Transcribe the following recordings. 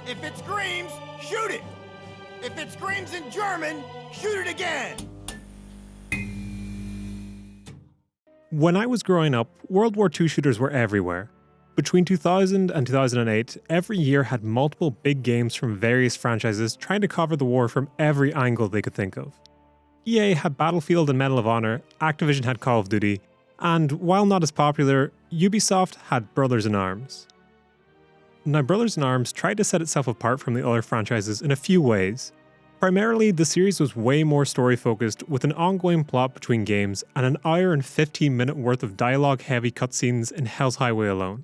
If it screams, shoot it! If it screams in German, shoot it again! When I was growing up, World War II shooters were everywhere. Between 2000 and 2008, every year had multiple big games from various franchises trying to cover the war from every angle they could think of. EA had Battlefield and Medal of Honor, Activision had Call of Duty, and while not as popular, Ubisoft had Brothers in Arms. Now, Brothers in Arms tried to set itself apart from the other franchises in a few ways. Primarily, the series was way more story-focused, with an ongoing plot between games and an hour and 15-minute worth of dialogue-heavy cutscenes in Hell's Highway alone,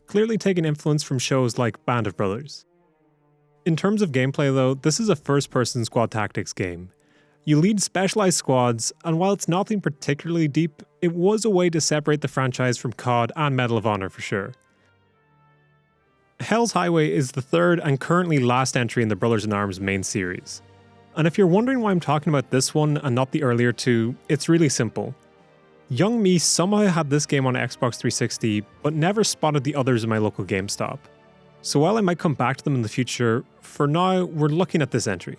clearly taking influence from shows like Band of Brothers. In terms of gameplay though, this is a first-person squad tactics game. You lead specialized squads, and while it's nothing particularly deep, it was a way to separate the franchise from COD and Medal of Honor for sure. Hell's Highway is the third and currently last entry in the Brothers in Arms main series. And if you're wondering why I'm talking about this one and not the earlier two, it's really simple. Young me somehow had this game on Xbox 360, but never spotted the others in my local GameStop. So while I might come back to them in the future, for now we're looking at this entry.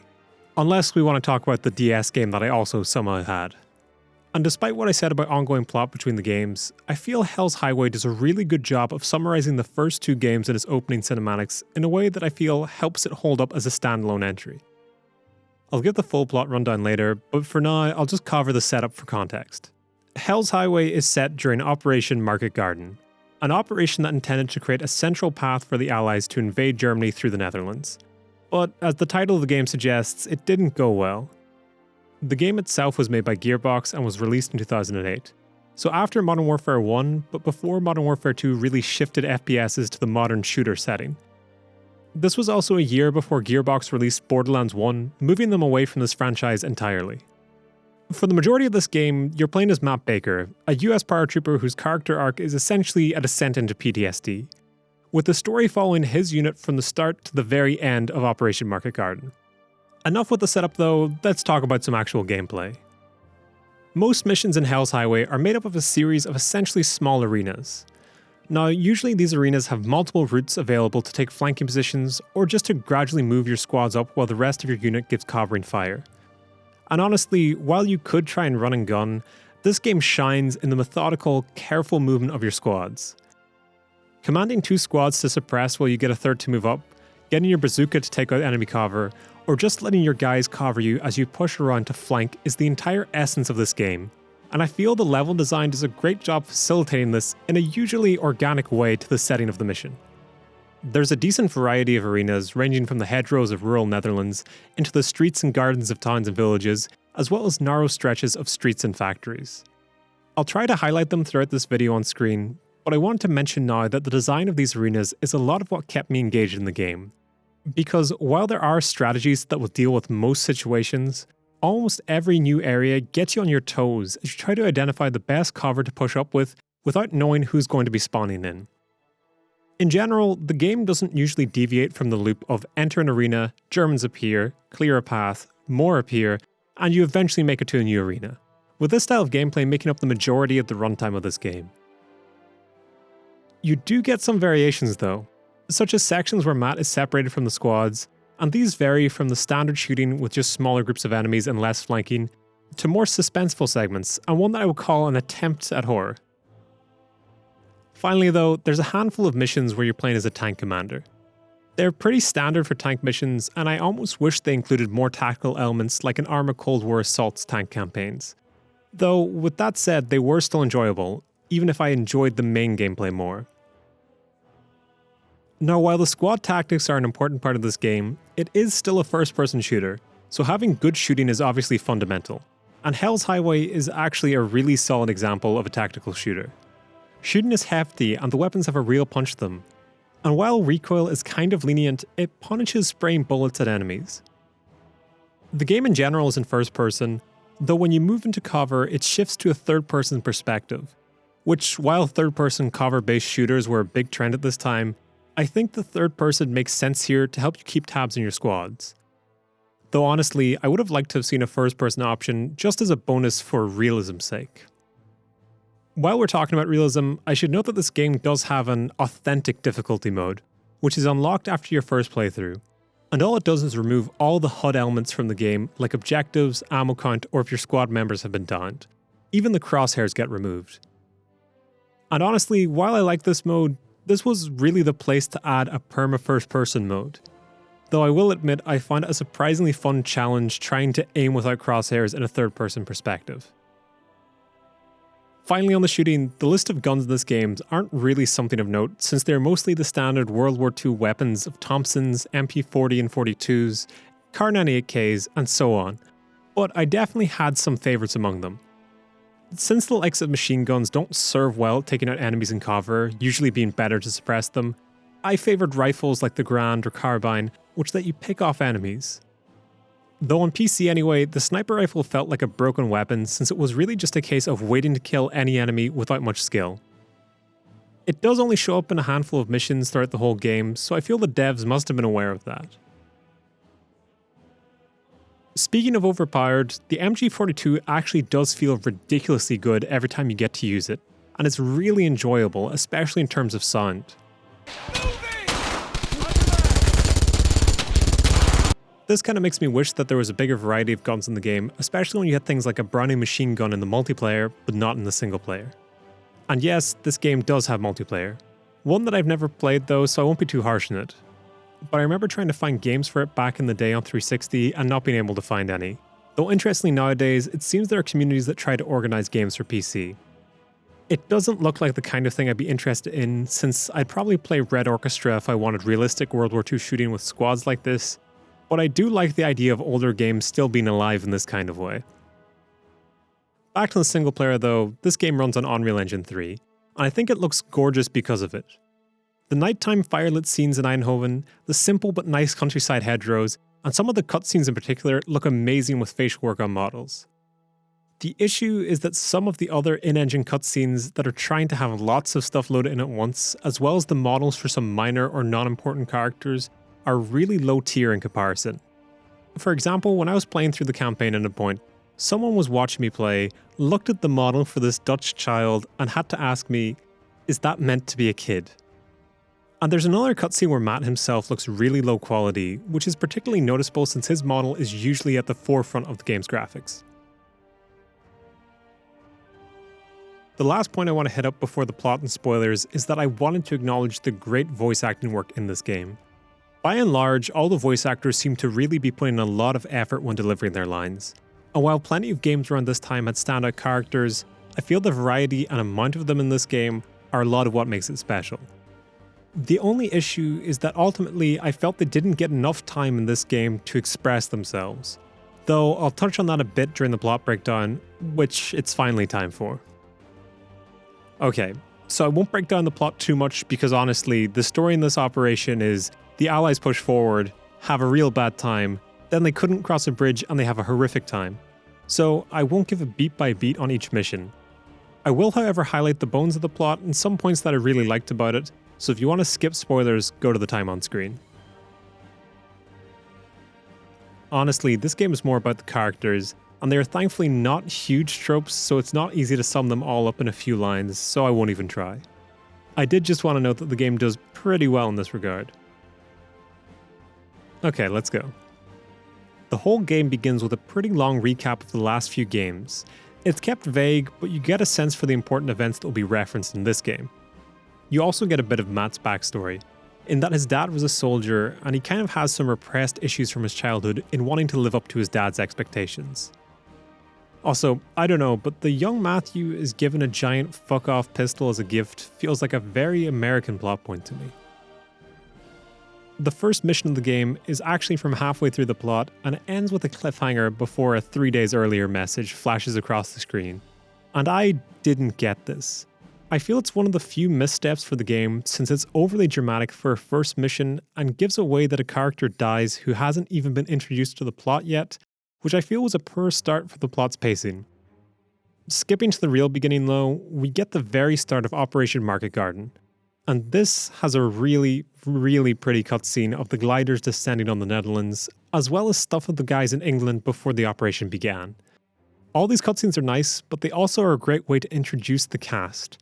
Unless we want to talk about the DS game that I also somehow had. And despite what I said about ongoing plot between the games, I feel Hell's Highway does a really good job of summarizing the first two games in its opening cinematics in a way that I feel helps it hold up as a standalone entry. I'll give the full plot rundown later, but for now I'll just cover the setup for context. Hell's Highway is set during Operation Market Garden, an operation that intended to create a central path for the Allies to invade Germany through the Netherlands. But as the title of the game suggests, it didn't go well. The game itself was made by Gearbox and was released in 2008. So after Modern Warfare 1, but before Modern Warfare 2 really shifted FPSs to the modern shooter setting. This was also a year before Gearbox released Borderlands 1, moving them away from this franchise entirely. For the majority of this game, you're playing as Matt Baker, a US paratrooper whose character arc is essentially a descent into PTSD, with the story following his unit from the start to the very end of Operation Market Garden. Enough with the setup though, let's talk about some actual gameplay. Most missions in Hell's Highway are made up of a series of essentially small arenas. Now, usually these arenas have multiple routes available to take flanking positions or just to gradually move your squads up while the rest of your unit gives covering fire. And honestly, while you could try and run and gun, this game shines in the methodical, careful movement of your squads. Commanding two squads to suppress while you get a third to move up, getting your bazooka to take out enemy cover, or just letting your guys cover you as you push around to flank is the entire essence of this game, and I feel the level design does a great job facilitating this in a usually organic way to the setting of the mission. There's a decent variety of arenas ranging from the hedgerows of rural Netherlands into the streets and gardens of towns and villages, as well as narrow stretches of streets and factories. I'll try to highlight them throughout this video on screen, but I want to mention now that the design of these arenas is a lot of what kept me engaged in the game. Because while there are strategies that will deal with most situations, almost every new area gets you on your toes as you try to identify the best cover to push up with without knowing who's going to be spawning in. In general, the game doesn't usually deviate from the loop of enter an arena, Germans appear, clear a path, more appear, and you eventually make it to a new arena, with this style of gameplay making up the majority of the runtime of this game. You do get some variations though, such as sections where Matt is separated from the squads, and these vary from the standard shooting with just smaller groups of enemies and less flanking, to more suspenseful segments, and one that I would call an attempt at horror. Finally though, there's a handful of missions where you're playing as a tank commander. They're pretty standard for tank missions, and I almost wish they included more tactical elements like an Arma Cold War Assaults tank campaigns. Though, with that said, they were still enjoyable, even if I enjoyed the main gameplay more. Now, while the squad tactics are an important part of this game, it is still a first-person shooter, so having good shooting is obviously fundamental, and Hell's Highway is actually a really solid example of a tactical shooter. Shooting is hefty and the weapons have a real punch to them, and while recoil is kind of lenient, it punishes spraying bullets at enemies. The game in general is in first person, though when you move into cover it shifts to a third-person perspective, which while third-person cover-based shooters were a big trend at this time, I think the third person makes sense here to help you keep tabs on your squads. Though honestly, I would have liked to have seen a first person option just as a bonus for realism's sake. While we're talking about realism, I should note that this game does have an authentic difficulty mode, which is unlocked after your first playthrough. And all it does is remove all the HUD elements from the game, like objectives, ammo count, or if your squad members have been downed. Even the crosshairs get removed. And honestly, while I like this mode, this was really the place to add a perma first person mode. Though I will admit I found it a surprisingly fun challenge trying to aim without crosshairs in a third person perspective. Finally on the shooting, the list of guns in this game aren't really something of note since they're mostly the standard World War II weapons of Thompsons, MP40 and 42s, Kar 98Ks and so on, but I definitely had some favourites among them. Since the likes of machine guns don't serve well at taking out enemies in cover, usually being better to suppress them, I favoured rifles like the Grand or Carbine, which let you pick off enemies. Though on PC anyway, the sniper rifle felt like a broken weapon since it was really just a case of waiting to kill any enemy without much skill. It does only show up in a handful of missions throughout the whole game, so I feel the devs must have been aware of that. Speaking of overpowered, the MG42 actually does feel ridiculously good every time you get to use it, and it's really enjoyable, especially in terms of sound. This kind of makes me wish that there was a bigger variety of guns in the game, especially when you had things like a Browning machine gun in the multiplayer, but not in the single player. And yes, this game does have multiplayer. One that I've never played though, so I won't be too harsh on it. But I remember trying to find games for it back in the day on 360 and not being able to find any. Though interestingly nowadays, it seems there are communities that try to organise games for PC. It doesn't look like the kind of thing I'd be interested in, since I'd probably play Red Orchestra if I wanted realistic World War II shooting with squads like this, but I do like the idea of older games still being alive in this kind of way. Back to the single player though, this game runs on Unreal Engine 3, and I think it looks gorgeous because of it. The nighttime firelit scenes in Eindhoven, the simple but nice countryside hedgerows, and some of the cutscenes in particular look amazing with facial work on models. The issue is that some of the other in-engine cutscenes that are trying to have lots of stuff loaded in at once, as well as the models for some minor or non-important characters, are really low tier in comparison. For example, when I was playing through the campaign at a point, someone was watching me play, looked at the model for this Dutch child, and had to ask me, is that meant to be a kid? And there's another cutscene where Matt himself looks really low quality, which is particularly noticeable since his model is usually at the forefront of the game's graphics. The last point I want to hit up before the plot and spoilers is that I wanted to acknowledge the great voice acting work in this game. By and large, all the voice actors seem to really be putting a lot of effort when delivering their lines. And while plenty of games around this time had standout characters, I feel the variety and amount of them in this game are a lot of what makes it special. The only issue is that ultimately I felt they didn't get enough time in this game to express themselves. Though I'll touch on that a bit during the plot breakdown, which it's finally time for. Okay, so I won't break down the plot too much because honestly, the story in this operation is the Allies push forward, have a real bad time, then they couldn't cross a bridge and they have a horrific time. So I won't give a beat by beat on each mission. I will however highlight the bones of the plot and some points that I really liked about it, so if you want to skip spoilers, go to the time on screen. Honestly, this game is more about the characters, and they are thankfully not huge tropes, so it's not easy to sum them all up in a few lines, so I won't even try. I did just want to note that the game does pretty well in this regard. Okay, let's go. The whole game begins with a pretty long recap of the last few games. It's kept vague, but you get a sense for the important events that will be referenced in this game. You also get a bit of Matt's backstory, in that his dad was a soldier and he kind of has some repressed issues from his childhood in wanting to live up to his dad's expectations. Also, I don't know, but the young Matthew is given a giant fuck-off pistol as a gift feels like a very American plot point to me. The first mission of the game is actually from halfway through the plot and it ends with a cliffhanger before a 3 days earlier message flashes across the screen. And I didn't get this. I feel it's one of the few missteps for the game since it's overly dramatic for a first mission and gives away that a character dies who hasn't even been introduced to the plot yet, which I feel was a poor start for the plot's pacing. Skipping to the real beginning though, we get the very start of Operation Market Garden. And this has a really, really pretty cutscene of the gliders descending on the Netherlands, as well as stuff of the guys in England before the operation began. All these cutscenes are nice, but they also are a great way to introduce the cast.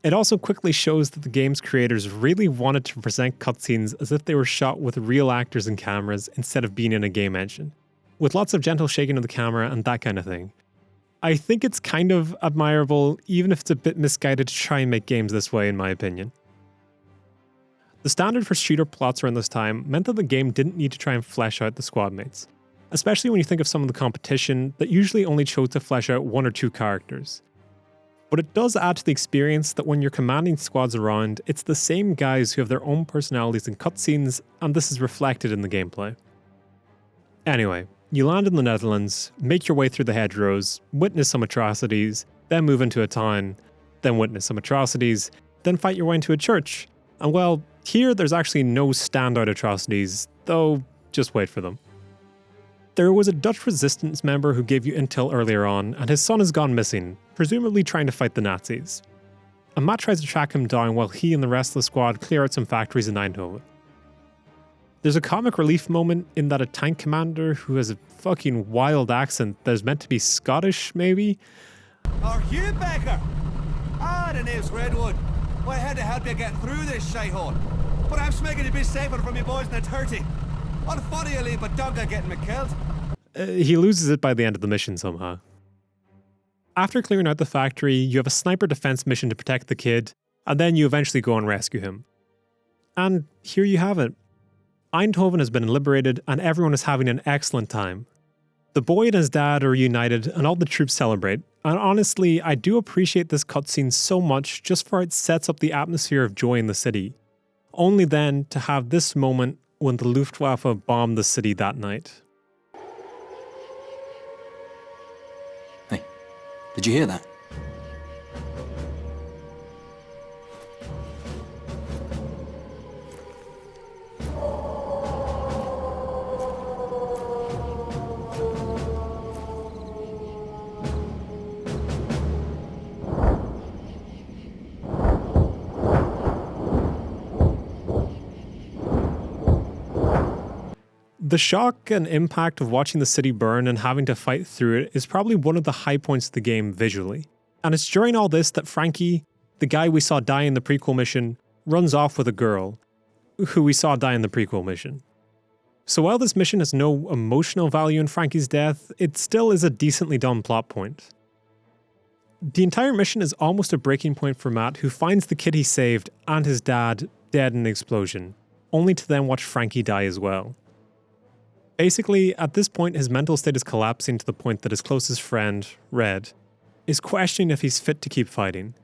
It also quickly shows that the game's creators really wanted to present cutscenes as if they were shot with real actors and cameras instead of being in a game engine, with lots of gentle shaking of the camera and that kind of thing. I think it's kind of admirable, even if it's a bit misguided to try and make games this way in my opinion. The standard for shooter plots around this time meant that the game didn't need to try and flesh out the squad mates, especially when you think of some of the competition that usually only chose to flesh out one or two characters. But it does add to the experience that when you're commanding squads around, it's the same guys who have their own personalities in cutscenes, and this is reflected in the gameplay. Anyway, you land in the Netherlands, make your way through the hedgerows, witness some atrocities, then move into a town, then witness some atrocities, then fight your way into a church. And well, here there's actually no standout atrocities, though just wait for them. There was a Dutch resistance member who gave you intel earlier on, and his son has gone missing, presumably trying to fight the Nazis. A Matt tries to track him down while he and the rest of the squad clear out some factories in Eindhoven. There's a comic relief moment in that a tank commander who has a fucking wild accent that is meant to be Scottish, maybe? Are you Becker? The name's Redwood. I had to help you get through this shithole. But I'm making it be safer from you boys in the 30. Unfortunately, but Dunga getting me killed. He loses it by the end of the mission somehow. After clearing out the factory, you have a sniper defense mission to protect the kid, and then you eventually go and rescue him. And here you have it. Eindhoven has been liberated and everyone is having an excellent time. The boy and his dad are reunited and all the troops celebrate, and honestly, I do appreciate this cutscene so much just for it sets up the atmosphere of joy in the city. Only then to have this moment when the Luftwaffe bombed the city that night. Hey, did you hear that? The shock and impact of watching the city burn and having to fight through it is probably one of the high points of the game visually. And it's during all this that Frankie, the guy we saw die in the prequel mission, runs off with a girl, who we saw die in the prequel mission. So while this mission has no emotional value in Frankie's death, it still is a decently done plot point. The entire mission is almost a breaking point for Matt, who finds the kid he saved and his dad dead in the explosion, only to then watch Frankie die as well. Basically, at this point his mental state is collapsing to the point that his closest friend, Red, is questioning if he's fit to keep fighting.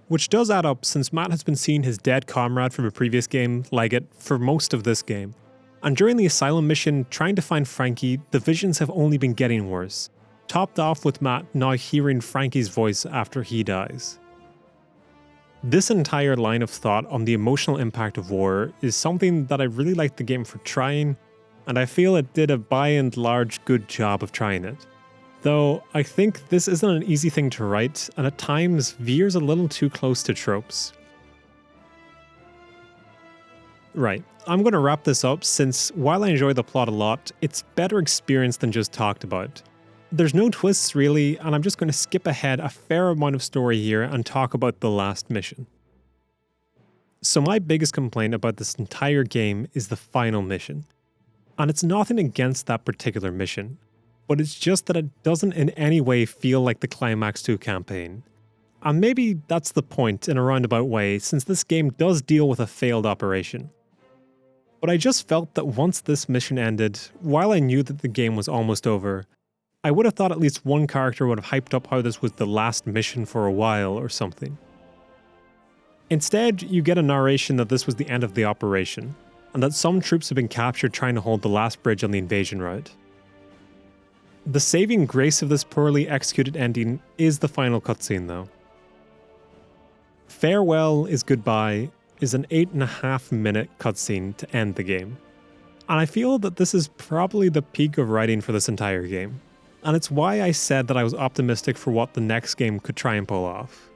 Which does add up since Matt has been seeing his dead comrade from a previous game, Leggett, for most of this game. And during the asylum mission trying to find Frankie, the visions have only been getting worse, topped off with Matt now hearing Frankie's voice after he dies. This entire line of thought on the emotional impact of war is something that I really liked the game for trying, and I feel it did a by and large good job of trying it. Though I think this isn't an easy thing to write, and at times veers a little too close to tropes. Right, I'm going to wrap this up since while I enjoy the plot a lot, it's better experienced than just talked about. There's no twists really, and I'm just going to skip ahead a fair amount of story here and talk about the last mission. So my biggest complaint about this entire game is the final mission. And it's nothing against that particular mission, but it's just that it doesn't in any way feel like the Climax 2 campaign. And maybe that's the point in a roundabout way, since this game does deal with a failed operation. But I just felt that once this mission ended, while I knew that the game was almost over, I would have thought at least one character would have hyped up how this was the last mission for a while or something. Instead, you get a narration that this was the end of the operation, and that some troops have been captured trying to hold the last bridge on the invasion route. The saving grace of this poorly executed ending is the final cutscene though. Farewell is Goodbye is an 8.5-minute cutscene to end the game. And I feel that this is probably the peak of writing for this entire game. And it's why I said that I was optimistic for what the next game could try and pull off.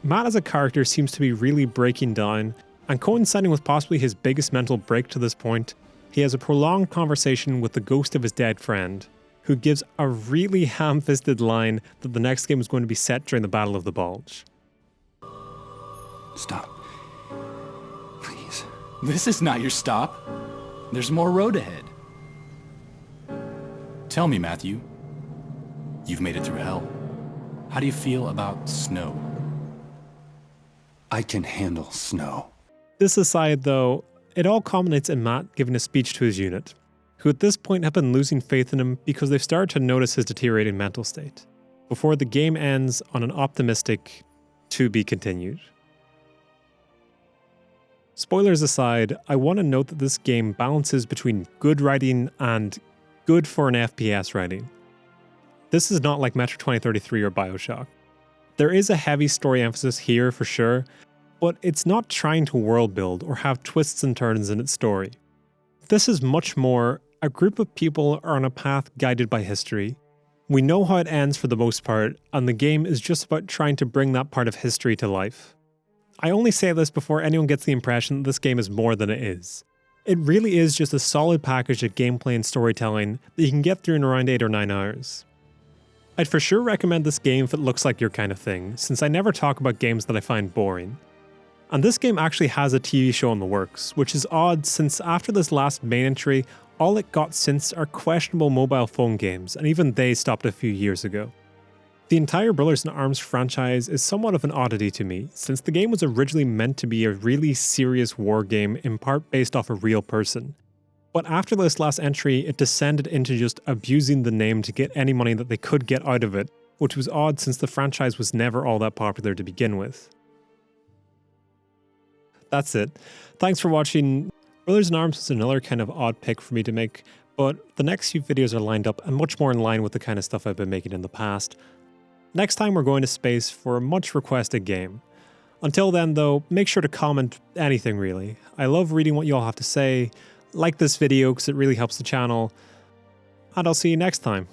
Matt as a character seems to be really breaking down, and coinciding with possibly his biggest mental break to this point, he has a prolonged conversation with the ghost of his dead friend, who gives a really ham-fisted line that the next game is going to be set during the Battle of the Bulge. Stop. Please. This is not your stop. There's more road ahead. Tell me, Matthew. You've made it through hell. How do you feel about snow? I can handle snow. This aside though, it all culminates in Matt giving a speech to his unit, who at this point have been losing faith in him because they've started to notice his deteriorating mental state, before the game ends on an optimistic "to be continued." Spoilers aside, I want to note that this game balances between good writing and good for an FPS writing. This is not like Metro 2033 or Bioshock. There is a heavy story emphasis here for sure, but it's not trying to world build or have twists and turns in its story. This is much more a group of people are on a path guided by history. We know how it ends for the most part, and the game is just about trying to bring that part of history to life. I only say this before anyone gets the impression that this game is more than it is. It really is just a solid package of gameplay and storytelling that you can get through in around 8 or 9 hours. I'd for sure recommend this game if it looks like your kind of thing, since I never talk about games that I find boring. And this game actually has a TV show in the works, which is odd since after this last main entry, all it got since are questionable mobile phone games, and even they stopped a few years ago. The entire Brothers in Arms franchise is somewhat of an oddity to me, since the game was originally meant to be a really serious war game in part based off a real person. But after this last entry, it descended into just abusing the name to get any money that they could get out of it, which was odd since the franchise was never all that popular to begin with. That's it. Thanks for watching. Brothers in Arms was another kind of odd pick for me to make, but the next few videos are lined up and much more in line with the kind of stuff I've been making in the past. Next time we're going to space for a much requested game. Until then though, make sure to comment anything really. I love reading what you all have to say. Like this video because it really helps the channel. And I'll see you next time.